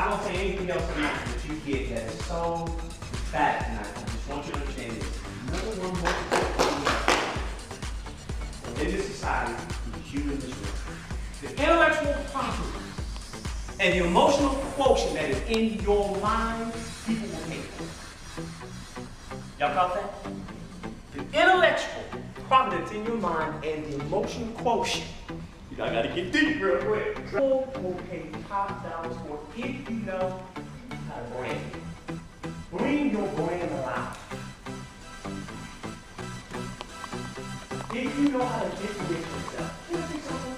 I don't say anything else tonight that you get that is so fat tonight. I just want you to understand this. Number one most important thing in this society is you in this room. The intellectual property and the emotional quotient that is in your mind, people will hate. Y'all caught that? The intellectual property that's in your mind and the emotional quotient. I gotta get deep real quick. People will pay top dollars for it if you know how to brand. Bring your brand alive. If you know how to differentiate yourself. Can I say something?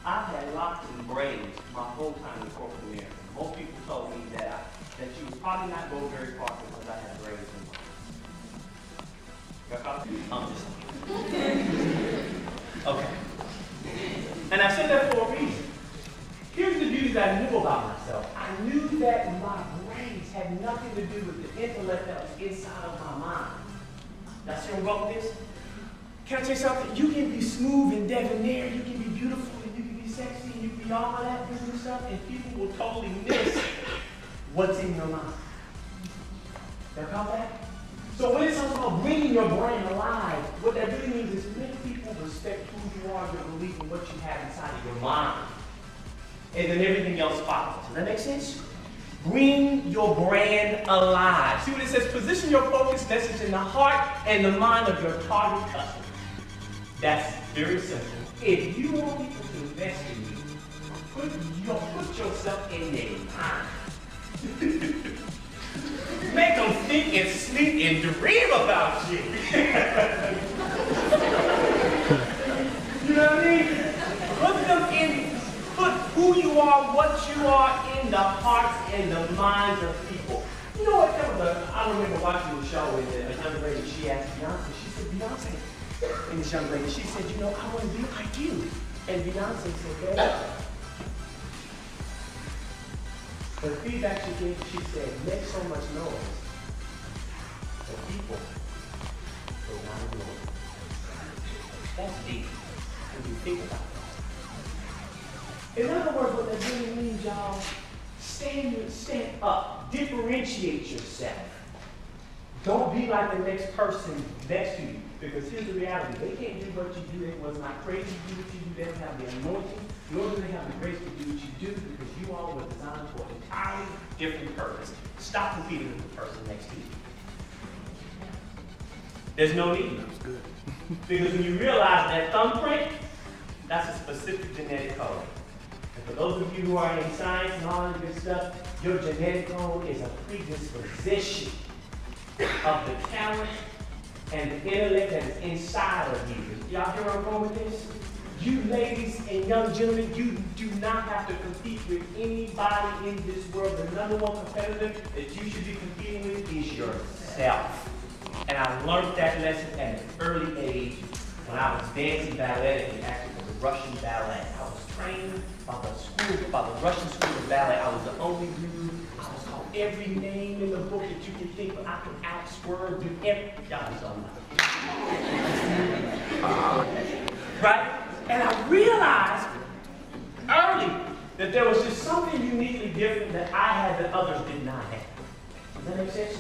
I've had lots of braids my whole time in corporate America. Most people told me that you would probably not go very far because I had braids in my I'm just okay. And I said that for a reason. Here's the beauty that I knew about myself. I knew that my braids had nothing to do with the intellect that was inside of my mind. Now see where I'm going with this? Can I tell you something? You can be smooth and debonair, you can be beautiful, and you can be sexy, and you can be all of that business stuff, and people will totally miss what's in your mind. Y'all caught that? So when it's about bringing your brand alive, what that really means is make people respect who you are, your belief, and what you have inside of your mind. And then everything else follows. Does that make sense? Bring your brand alive. See what it says? Position your focused message in the heart and the mind of your target customer. That's very simple. If you want people to invest in you, put yourself in their mind. Make them think and sleep and dream about you. You know what I mean? Put who you are, what you are in the hearts and the minds of people. You know what? I remember watching the show with a young lady, she asked Beyonce, she said, Beyonce, and this young lady, she said, you know, I want to be like you. And Beyonce said, babe, the feedback she gave, she said, make so much noise that people will not ignore it. That's deep when you think about that. In other words, what that really means, y'all, stand up, differentiate yourself. Don't be like the next person next to you. Because here's the reality, they can't do what you do, they was not crazy to do what you do, they don't have the anointing, nor do they have the grace to do what you do, because you all were designed for an entirely different purpose. Stop competing with the person next to you. There's no need. That's good. Because when you realize that thumbprint, that's a specific genetic code. And for those of you who are in science and all that good stuff, your genetic code is a predisposition of the talent and the intellect that is inside of you. Y'all hear where I'm going with this? You ladies and young gentlemen, you do not have to compete with anybody in this world. The number one competitor that you should be competing with is yourself. And I learned that lesson at an early age when I was dancing ballet, and actually it was a Russian ballet. I was trained by the Russian school of ballet. I was the only dude. I was called every name in the book that you can think of. I could outswerve, do every, y'all just don't know. Right? And I realized early that there was just something uniquely different that I had that others did not have. Does that make sense?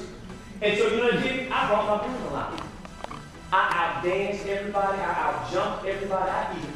And so you know what I did? I brought my brand alive. I outdanced everybody, I outjumped everybody, I even